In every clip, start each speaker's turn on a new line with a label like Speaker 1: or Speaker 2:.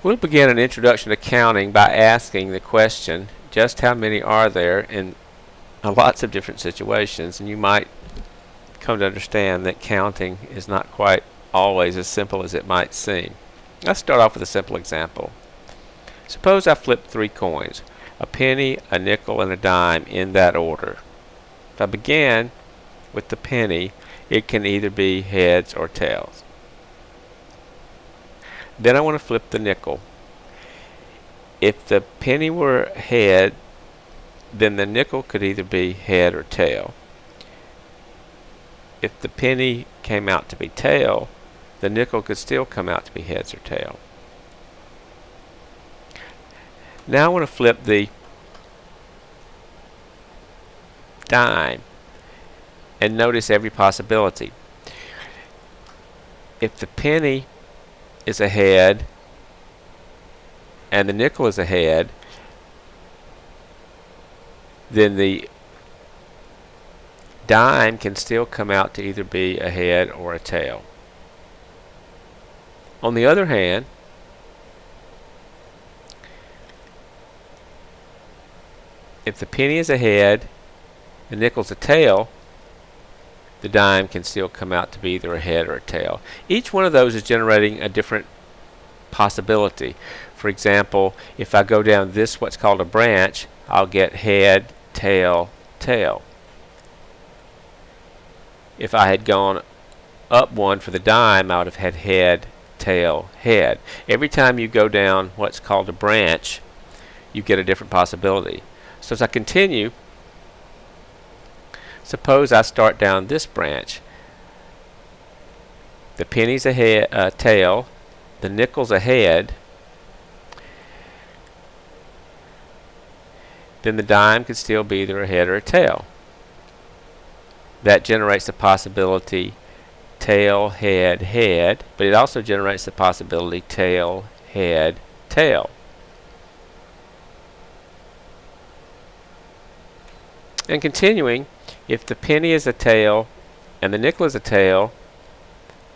Speaker 1: We'll begin an introduction to counting by asking the question, just how many are there in lots of different situations, and you might come to understand that counting is not quite always as simple as it might seem. Let's start off with a simple example. Suppose I flip 3 coins, a penny, a nickel, and a dime in that order. If I begin with the penny, it can either be heads or tails. Then I want to flip the nickel. If the penny were head, then the nickel could either be head or tail. If the penny came out to be tail, the nickel could still come out to be heads or tail. Now I want to flip the dime and notice every possibility. If the penny is a head and the nickel is a head, then the dime can still come out to either be a head or a tail. On the other hand, if the penny is a head, the nickel's a tail, the dime can still come out to be either a head or a tail. Each one of those is generating a different possibility. For example, if I go down this what's called a branch, I'll get head, tail, tail. If I had gone up one for the dime, I would have had head, tail, head. Every time you go down what's called a branch, you get a different possibility. So as I continue, suppose I start down this branch. The penny's a head, tail, the nickel's a head, then the dime could still be either a head or a tail. That generates the possibility tail, head, head, but it also generates the possibility tail, head, tail. And continuing, if the penny is a tail and the nickel is a tail,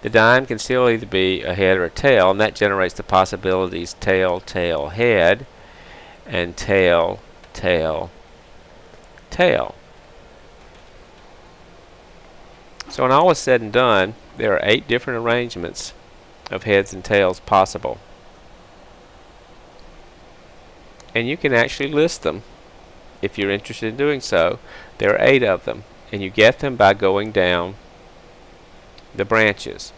Speaker 1: the dime can still either be a head or a tail, and that generates the possibilities tail, tail, head, and tail, tail, tail. So when all is said and done, there are 8 different arrangements of heads and tails possible. And you can actually list them if you're interested in doing so. There are 8 of them, and you get them by going down the branches.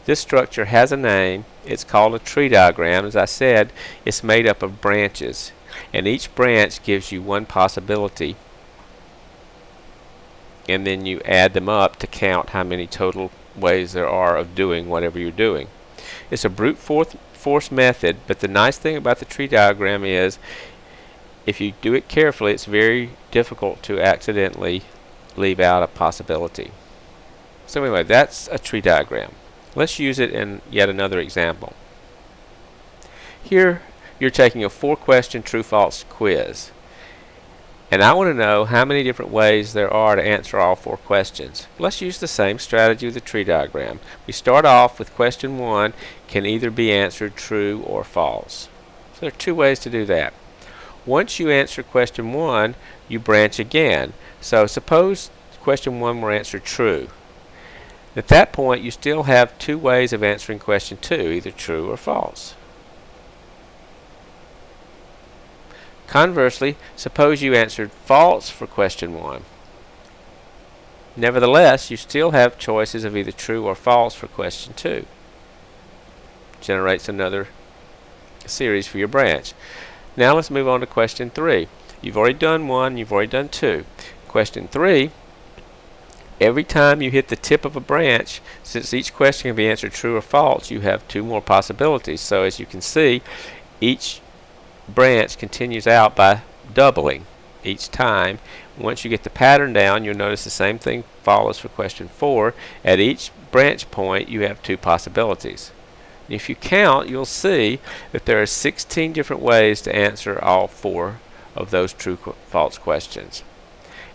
Speaker 1: This structure has a name. It's called a tree diagram. As I said, it's made up of branches, and each branch gives you one possibility, and then you add them up to count how many total ways there are of doing whatever you're doing. It's a brute force method, but the nice thing about the tree diagram is if you do it carefully, it's very difficult to accidentally leave out a possibility. So anyway, that's a tree diagram. Let's use it in yet another example. Here you're taking a 4-question true-false quiz, and I want to know how many different ways there are to answer all 4 questions. Let's use the same strategy with the tree diagram. We start off with question 1 can either be answered true or false. So there are 2 ways to do that. Once you answer question 1, you branch again. So suppose question 1 were answered true. At that point, you still have 2 ways of answering question 2, either true or false. Conversely, suppose you answered false for question 1. Nevertheless, you still have choices of either true or false for question 2. Generates another series for your branch. Now let's move on to question 3. You've already done 1, you've already done 2. Question 3, every time you hit the tip of a branch, since each question can be answered true or false, you have 2 more possibilities. So as you can see, each branch continues out by doubling each time. Once you get the pattern down, you'll notice the same thing follows for question 4. At each branch point, you have 2 possibilities. If you count, you'll see that there are 16 different ways to answer all 4 of those true-false questions.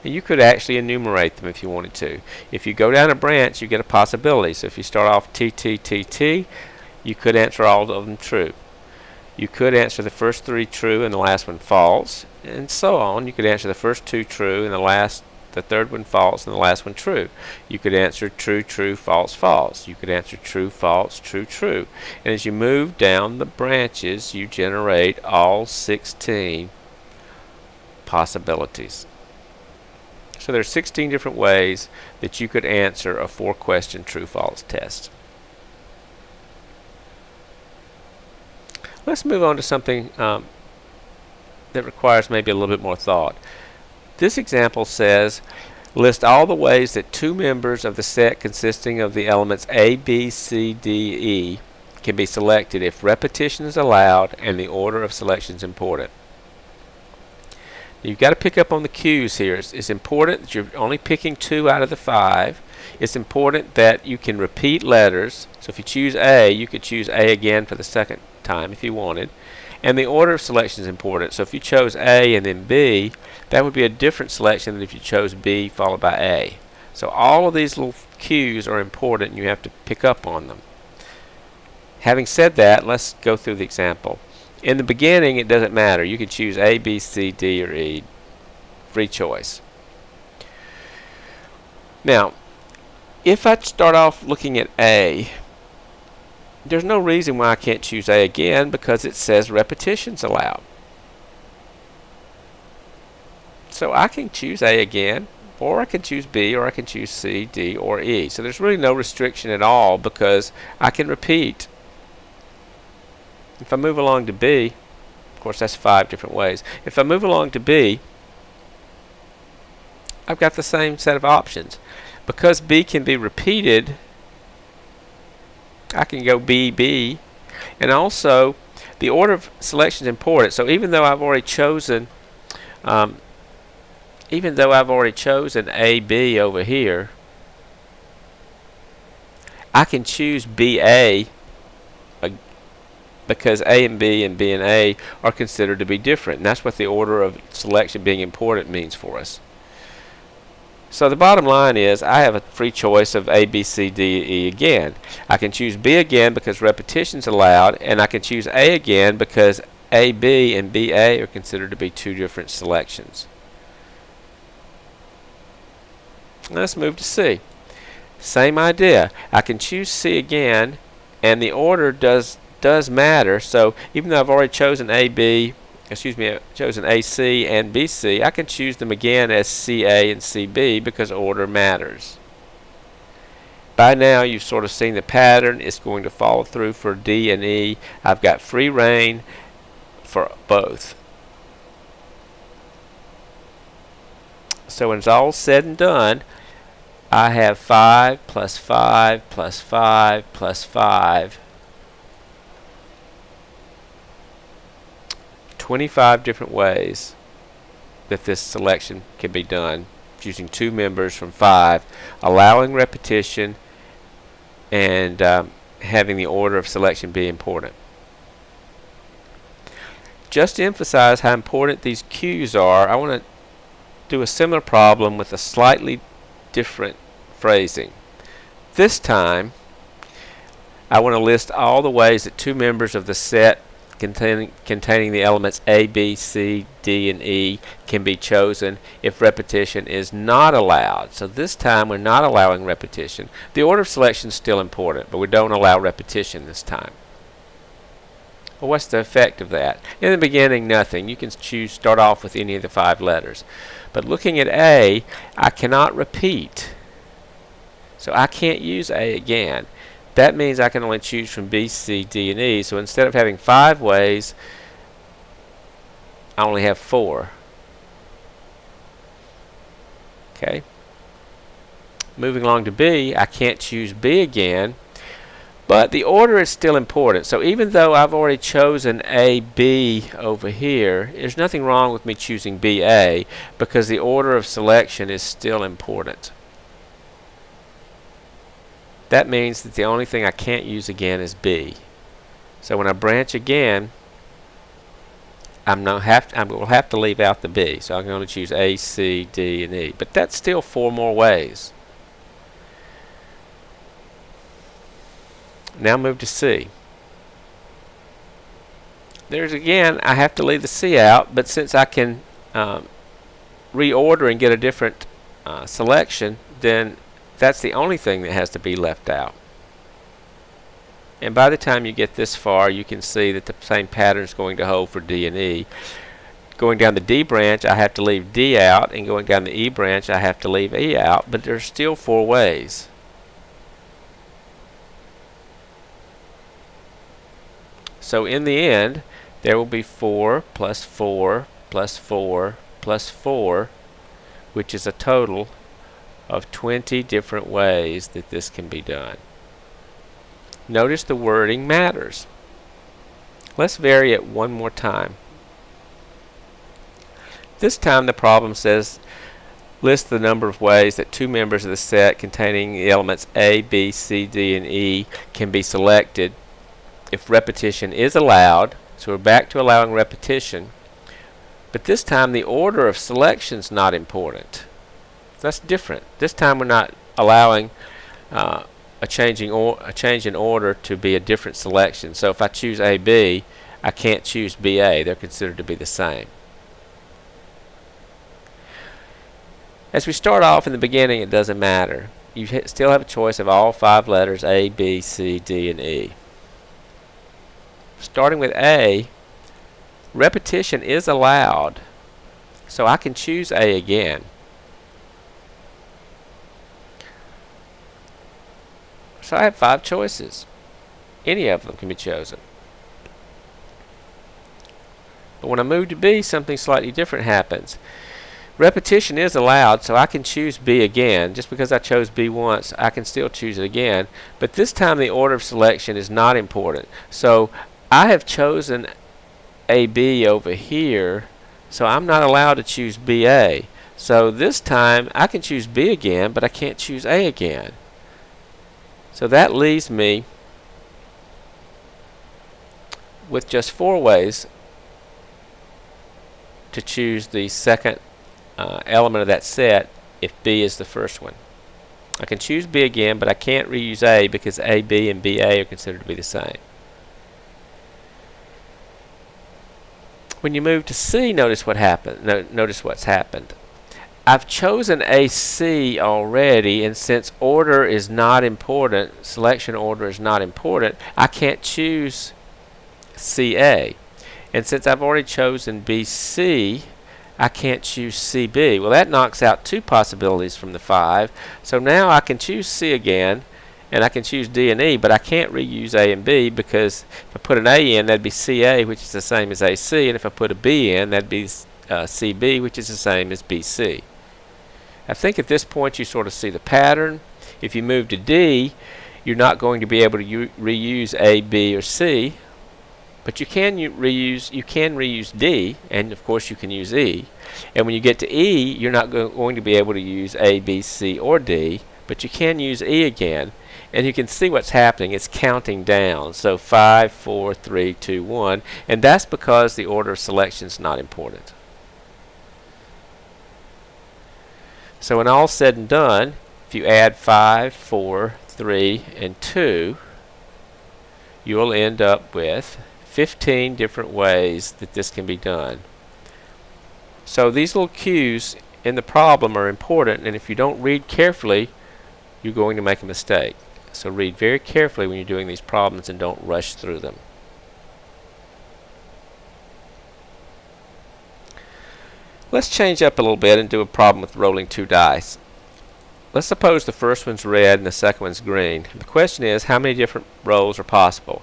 Speaker 1: And you could actually enumerate them if you wanted to. If you go down a branch, you get a possibility. So if you start off T, T, T, T, you could answer all of them true. You could answer the first 3 true and the last one false, and so on. You could answer the first 2 true and the third one false and the last one true. You could answer true, true, false, false. You could answer true, false, true, true. And as you move down the branches, you generate all 16 possibilities. So there are 16 different ways that you could answer a 4-question true-false test. Let's move on to something that requires maybe a little bit more thought. This example says, list all the ways that 2 members of the set consisting of the elements A, B, C, D, E can be selected if repetition is allowed and the order of selection is important. You've got to pick up on the cues here. It's important that you're only picking 2 out of the 5. It's important that you can repeat letters. So if you choose A, you could choose A again for the second time if you wanted. And the order of selection is important. So if you chose A and then B, that would be a different selection than if you chose B followed by A. So all of these little cues are important and you have to pick up on them. Having said that, let's go through the example. In the beginning, it doesn't matter. You can choose A, B, C, D, or E. Free choice. Now, if I start off looking at A, there's no reason why I can't choose A again because it says repetitions allowed. So I can choose A again, or I can choose B, or I can choose C, D, or E. So there's really no restriction at all because I can repeat. If I move along to B, of course that's 5 different ways. If I move along to B, I've got the same set of options. Because B can be repeated, I can go B, B, and also the order of selection is important. So even though I've already chosen A, B over here, I can choose B, A because A and B and A are considered to be different. And that's what the order of selection being important means for us. So the bottom line is I have a free choice of A, B, C, D, E again. I can choose B again because repetition is allowed, and I can choose A again because A, B, and B, A are considered to be 2 different selections. Let's move to C. Same idea. I can choose C again, and the order does matter. So even though I've already chosen chosen AC and BC, I can choose them again as CA and CB because order matters. By now you've sort of seen the pattern. It's going to follow through for D and E. I've got free reign for both. So when it's all said and done, I have 5 plus 5 plus 5 plus 5. 25 different ways that this selection can be done using 2 members from 5, allowing repetition and having the order of selection be important. Just to emphasize how important these cues are, I want to do a similar problem with a slightly different phrasing. This time, I want to list all the ways that 2 members of the set containing the elements A, B, C, D, and E can be chosen if repetition is not allowed. So this time we're not allowing repetition. The order of selection is still important, but we don't allow repetition this time. Well, what's the effect of that? In the beginning, nothing. You can start off with any of the 5 letters. But looking at A, I cannot repeat. So I can't use A again. That means I can only choose from B, C, D, and E. So instead of having 5 ways, I only have 4. Okay. Moving along to B, I can't choose B again, but the order is still important. So even though I've already chosen A, B over here, there's nothing wrong with me choosing B, A, because the order of selection is still important. That means that the only thing I can't use again is B. So when I branch again, I will have to leave out the B. So I'm going to choose A, C, D, and E. But that's still 4 more ways. Now move to C. there's again, I have to leave the C out, but since I can reorder and get a different selection, then that's the only thing that has to be left out. And by the time you get this far, you can see that the same pattern is going to hold for D and E. Going down the D branch, I have to leave D out, and going down the E branch, I have to leave E out, but there's still 4 ways. So in the end, there will be 4 plus 4 plus 4 plus 4, which is a total of 20 different ways that this can be done. Notice the wording matters. Let's vary it one more time. This time the problem says list the number of ways that 2 members of the set containing the elements A, B, C, D, and E can be selected if repetition is allowed. So we're back to allowing repetition, but this time the order of selection is not important. That's different. This time we're not allowing a change in order to be a different selection. So if I choose AB, I can't choose BA. They're considered to be the same. As we start off in the beginning, it doesn't matter. You still have a choice of all 5 letters A, B, C, D, and E. Starting with A, repetition is allowed, so I can choose A again. So I have 5 choices. Any of them can be chosen. But when I move to B, something slightly different happens. Repetition is allowed, so I can choose B again. Just because I chose B once, I can still choose it again. But this time the order of selection is not important. So I have chosen AB over here, so I'm not allowed to choose BA. So this time I can choose B again, but I can't choose A again. So that leaves me with just 4 ways to choose the second element of that set if B is the first one. I can choose B again, but I can't reuse A because AB and BA are considered to be the same. When you move to C, notice what happened. Notice what's happened. I've chosen AC already, and since order is not important, selection order is not important, I can't choose CA. And since I've already chosen BC, I can't choose CB. Well, that knocks out 2 possibilities from the 5. So now I can choose C again, and I can choose D and E, but I can't reuse A and B because if I put an A in, that'd be CA, which is the same as AC, and if I put a B in, that'd be CB, which is the same as BC. I think at this point you sort of see the pattern. If you move to D, you're not going to be able to reuse A, B, or C, but you can reuse D, and of course you can use E. And when you get to E, you're not going to be able to use A, B, C, or D, but you can use E again. And you can see what's happening. It's counting down. So 5, 4, 3, 2, 1, and that's because the order of selection is not important. So when all's said and done, if you add 5, 4, 3, and 2, you will end up with 15 different ways that this can be done. So these little cues in the problem are important, and if you don't read carefully, you're going to make a mistake. So read very carefully when you're doing these problems and don't rush through them. Let's change up a little bit and do a problem with rolling 2 dice. Let's suppose the first one's red and the second one's green. The question is, how many different rolls are possible?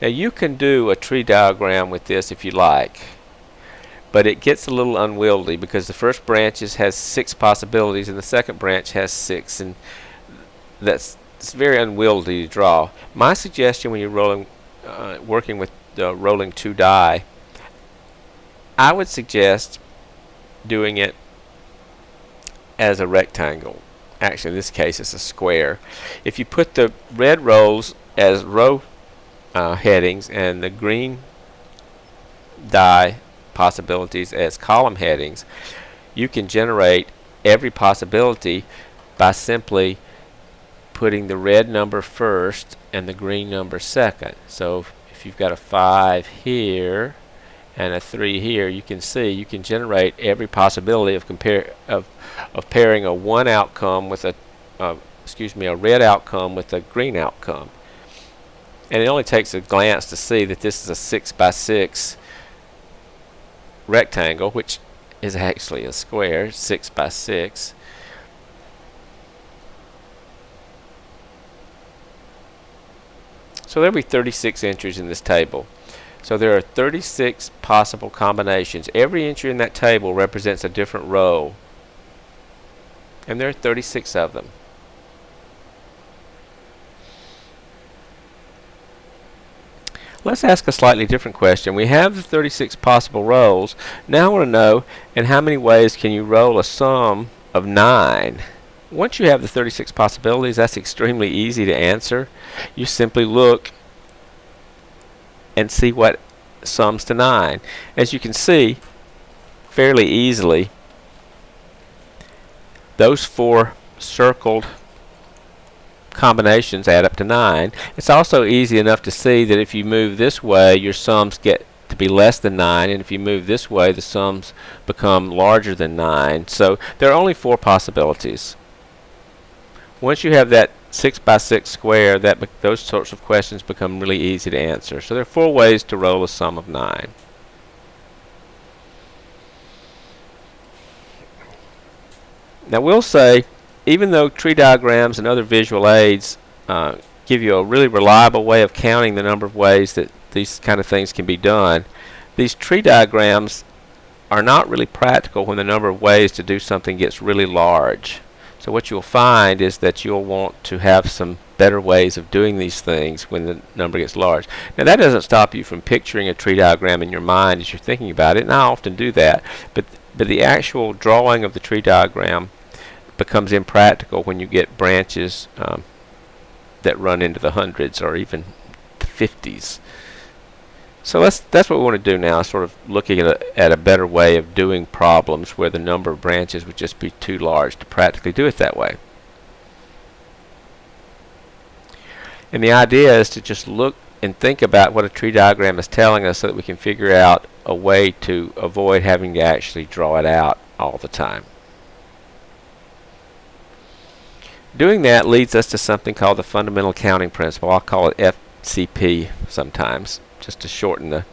Speaker 1: Now you can do a tree diagram with this if you like, but it gets a little unwieldy because the first branch has 6 possibilities and the second branch has 6, and it's very unwieldy to draw. My suggestion when you're working with rolling 2 die, I would suggest doing it as a rectangle. Actually, in this case, it's a square. If you put the red rolls as row headings and the green die possibilities as column headings, you can generate every possibility by simply putting the red number first and the green number second. So if you've got a 5 here and a 3 here, you can see you can generate every possibility of pairing a 1 outcome with a a red outcome with a green outcome. And it only takes a glance to see that this is a 6 by 6 rectangle, which is actually a square, 6 by 6. So there'll be 36 entries in this table. So there are 36 possible combinations. Every entry in that table represents a different row, and there are 36 of them. Let's ask a slightly different question. We have the 36 possible rows. Now I want to know, in how many ways can you roll a sum of 9? Once you have the 36 possibilities, that's extremely easy to answer. You simply look and see what sums to 9. As you can see, fairly easily, those 4 circled combinations add up to 9. It's also easy enough to see that if you move this way, your sums get to be less than 9, and if you move this way, the sums become larger than 9. So there are only 4 possibilities. Once you have that 6 by 6 square, those sorts of questions become really easy to answer. So there are 4 ways to roll a sum of 9. Now we'll say, even though tree diagrams and other visual aids give you a really reliable way of counting the number of ways that these kind of things can be done, these tree diagrams are not really practical when the number of ways to do something gets really large. So what you'll find is that you'll want to have some better ways of doing these things when the number gets large. Now that doesn't stop you from picturing a tree diagram in your mind as you're thinking about it, and I often do that, but the actual drawing of the tree diagram becomes impractical when you get branches that run into the hundreds or even the 50s. So that's what we want to do now, sort of looking at a better way of doing problems where the number of branches would just be too large to practically do it that way. And the idea is to just look and think about what a tree diagram is telling us so that we can figure out a way to avoid having to actually draw it out all the time. Doing that leads us to something called the fundamental counting principle. I'll call it FCP sometimes, just to shorten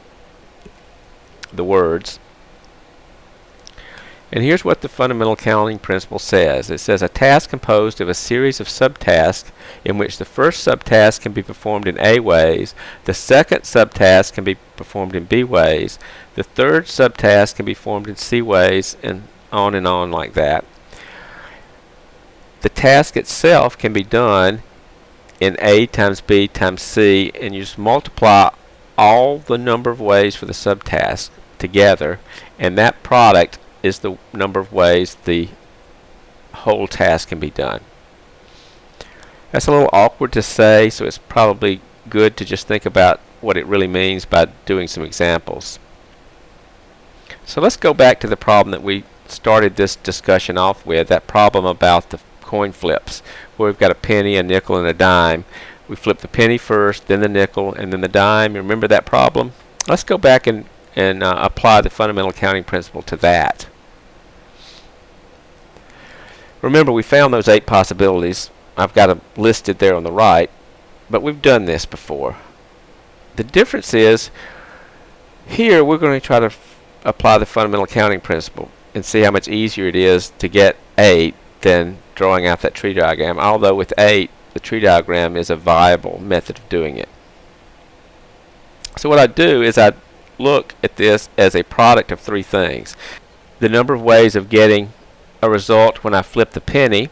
Speaker 1: the words. And here's what the fundamental counting principle says. It says a task composed of a series of subtasks in which the first subtask can be performed in A ways, the second subtask can be performed in B ways, the third subtask can be performed in C ways, and on like that. The task itself can be done in A times B times C, and you just multiply all the number of ways for the subtask together, and that product is the number of ways the whole task can be done. That's a little awkward to say, so it's probably good to just think about what it really means by doing some examples. So let's go back to the problem that we started this discussion off with, that problem about the coin flips, where we've got a penny, a nickel, and a dime. We flip the penny first, then the nickel, and then the dime. You remember that problem? Let's go back and apply the fundamental counting principle to that. Remember, we found those 8 possibilities. I've got them listed there on the right, but we've done this before. The difference is, here we're going to try to apply the fundamental counting principle and see how much easier it is to get 8 than drawing out that tree diagram, although with 8 the tree diagram is a viable method of doing it. So what I do is I look at this as a product of 3 things: the number of ways of getting a result when I flip the penny,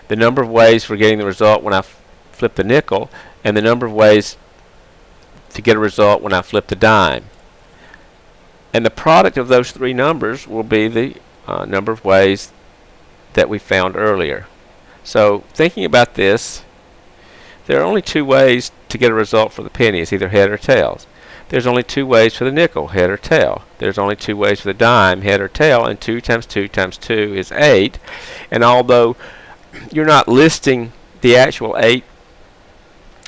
Speaker 1: the number of ways for getting the result when I flip the nickel, and the number of ways to get a result when I flip the dime. And the product of those 3 numbers will be the number of ways that we found earlier. So thinking about this, there are only 2 ways to get a result for the penny. It's either head or tails. There's only 2 ways for the nickel, head or tail. There's only 2 ways for the dime, head or tail, and 2 times 2 times 2 is 8. And although you're not listing the actual 8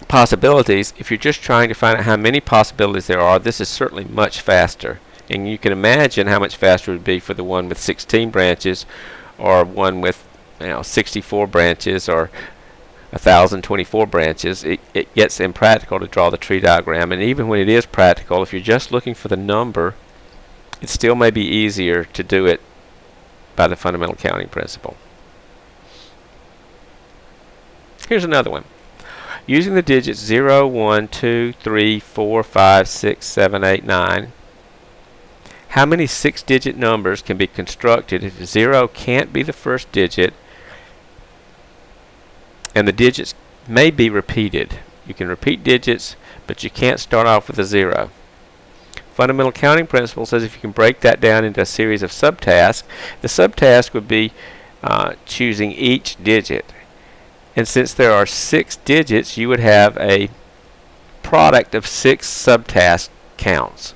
Speaker 1: possibilities, if you're just trying to find out how many possibilities there are, this is certainly much faster And you can imagine how much faster it would be for the one with 16 branches, or one with 64 branches, or 1,024 branches. It gets impractical to draw the tree diagram. And even when it is practical, if you're just looking for the number, it still may be easier to do it by the fundamental counting principle. Here's another one. Using the digits 0, 1, 2, 3, 4, 5, 6, 7, 8, 9, how many 6-digit numbers can be constructed if 0 can't be the first digit and the digits may be repeated? You can repeat digits, but you can't start off with a 0. Fundamental counting principle says if you can break that down into a series of subtasks, the subtask would be choosing each digit. And since there are 6 digits, you would have a product of 6 subtask counts.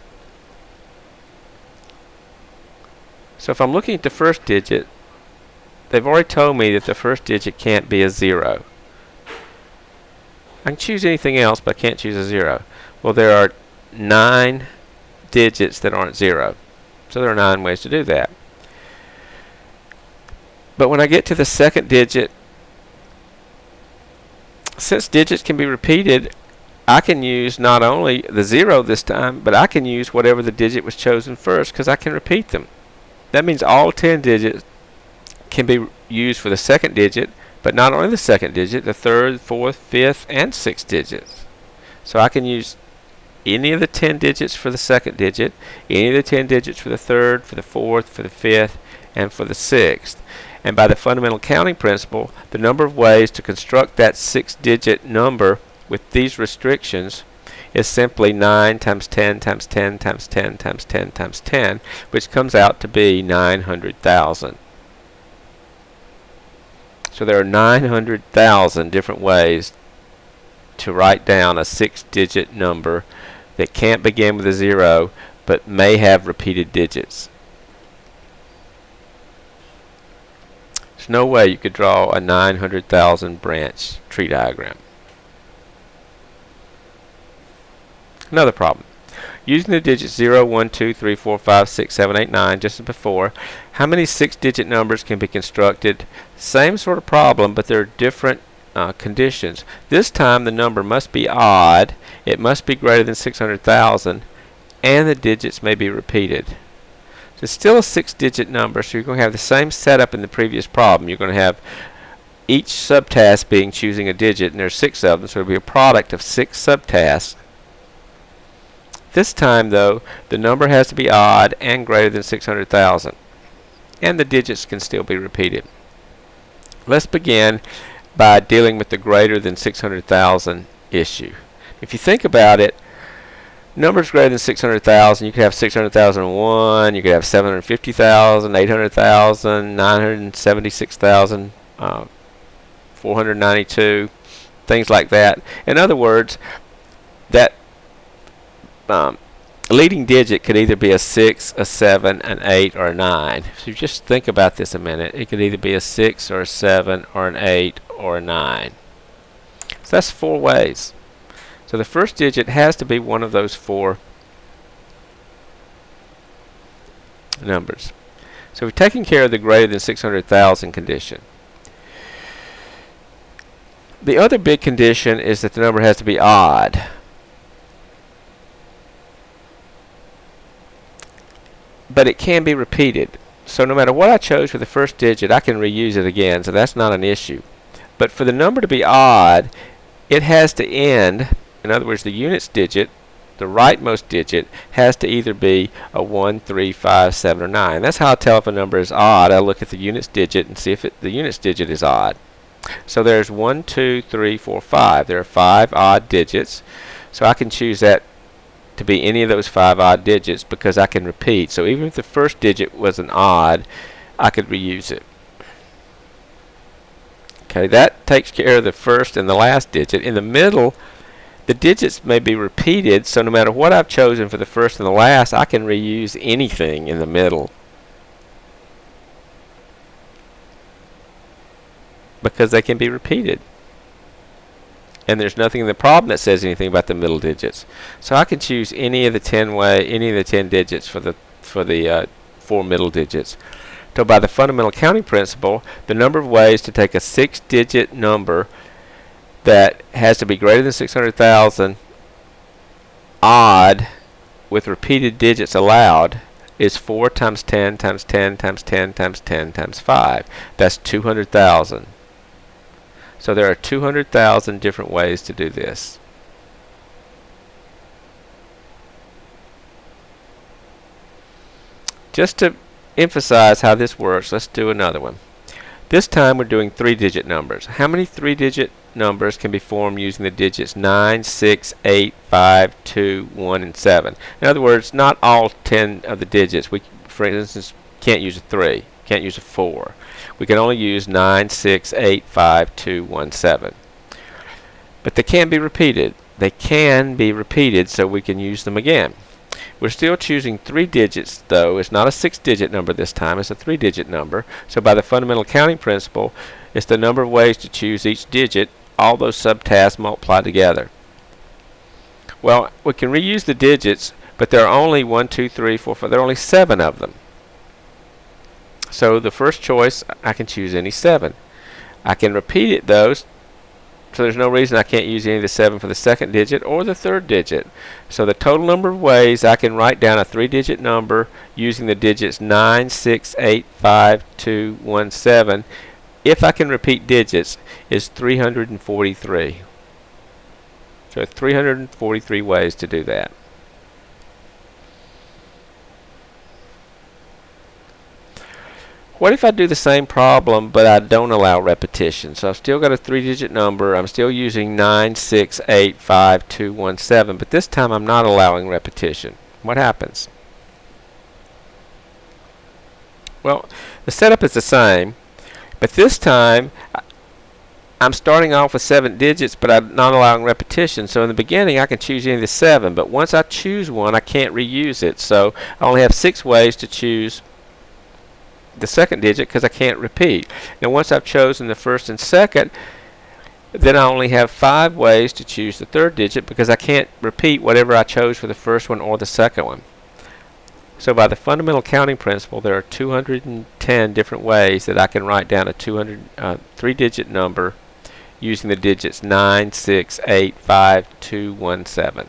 Speaker 1: So if I'm looking at the first digit, they've already told me that the first digit can't be a 0. I can choose anything else, but I can't choose a 0. Well, there are 9 digits that aren't 0. So there are 9 ways to do that. But when I get to the second digit, since digits can be repeated, I can use not only the 0 this time, but I can use whatever the digit was chosen first, because I can repeat them. That means all 10 digits can be used for the second digit, but not only the second digit, the third, fourth, fifth, and sixth digits. So I can use any of the 10 digits for the second digit, any of the 10 digits for the third, for the fourth, for the fifth, and for the sixth. And by the fundamental counting principle, the number of ways to construct that 6-digit number with these restrictions is simply 9 times 10 times 10 times 10 times 10 times 10, which comes out to be 900,000. So there are 900,000 different ways to write down a 6-digit number that can't begin with a 0 but may have repeated digits. There's no way you could draw a 900,000 branch tree diagram. Another problem. Using the digits 0, 1, 2, 3, 4, 5, 6, 7, 8, 9, just as before, how many 6-digit numbers can be constructed? Same sort of problem, but there are different conditions. This time the number must be odd, it must be greater than 600,000, and the digits may be repeated. It's still a 6-digit number, so you're going to have the same setup in the previous problem. You're going to have each subtask being choosing a digit, and there's 6 of them, so it'll be a product of 6 subtasks. This time, though, the number has to be odd and greater than 600,000, and the digits can still be repeated. Let's begin by dealing with the greater than 600,000 issue. If you think about it, numbers greater than 600,000, you could have 600,001, you could have 750,000, 800,000, 976,000, 492, things like that. In other words, that leading digit could either be a 6, a 7, an 8, or a 9. So just think about this a minute. It could either be a 6 or a 7 or an 8 or a 9. So that's 4 ways. So the first digit has to be one of those 4 numbers. So we've taken care of the greater than 600,000 condition. The other big condition is that the number has to be odd. But it can be repeated. So no matter what I chose for the first digit, I can reuse it again, so that's not an issue. But for the number to be odd, it has to end, in other words, the units digit, the rightmost digit, has to either be a 1, 3, 5, 7, or 9. That's how I tell if a number is odd. I look at the units digit and see if the units digit is odd. So there's 1, 2, 3, 4, 5. There are 5 odd digits. So I can choose that to be any of those 5 odd digits because I can repeat. So even if the first digit was an odd, I could reuse it. Okay, that takes care of the first and the last digit. In the middle, the digits may be repeated, so no matter what I've chosen for the first and the last, I can reuse anything in the middle because they can be repeated. and there's nothing in the problem that says anything about the middle digits. So I can choose any of the 10 digits for the 4 middle digits. So by the fundamental counting principle, the number of ways to take a 6-digit number that has to be greater than 600,000 odd with repeated digits allowed is 4 times 10 times 10 times 10 times 10 times 5. That's 200,000. So there are 200,000 different ways to do this. Just to emphasize how this works, let's do another one. This time we're doing 3-digit numbers. How many 3-digit numbers can be formed using the digits 9, 6, 8, 5, 2, 1, and 7? In other words, not all 10 of the digits. We, for instance, can't use a 3, can't use a 4. We can only use 9, 6, 8, 5, 2, 1, 7. But they can be repeated. They can be repeated so we can use them again. We're still choosing 3 digits, though. It's not a 6-digit number this time. It's a 3-digit number. So by the fundamental counting principle, it's the number of ways to choose each digit, all those subtasks multiplied together. Well, we can reuse the digits, but there are only 1, 2, 3, 4, 5. There are only 7 of them. So the first choice, I can choose any 7. I can repeat it, though, so there's no reason I can't use any of the 7 for the second digit or the third digit. So the total number of ways I can write down a 3-digit number using the digits 9, 6, 8, 5, 2, 1, 7, if I can repeat digits, is 343. So 343 ways to do that. What if I do the same problem but I don't allow repetition? So I've still got a 3-digit number. I'm still using 9, 6, 8, 5, 2, 1, 7, but this time I'm not allowing repetition. What happens? Well, the setup is the same, but this time I'm starting off with 7 digits, but I'm not allowing repetition. So in the beginning I can choose any of the 7, but once I choose one I can't reuse it. So I only have 6 ways to choose the second digit because I can't repeat. Now once I've chosen the first and second, then I only have 5 ways to choose the third digit because I can't repeat whatever I chose for the first one or the second one. So by the fundamental counting principle, there are 210 different ways that I can write down a 3-digit number using the digits 9, 6, 8, 5, 2, 1, 7.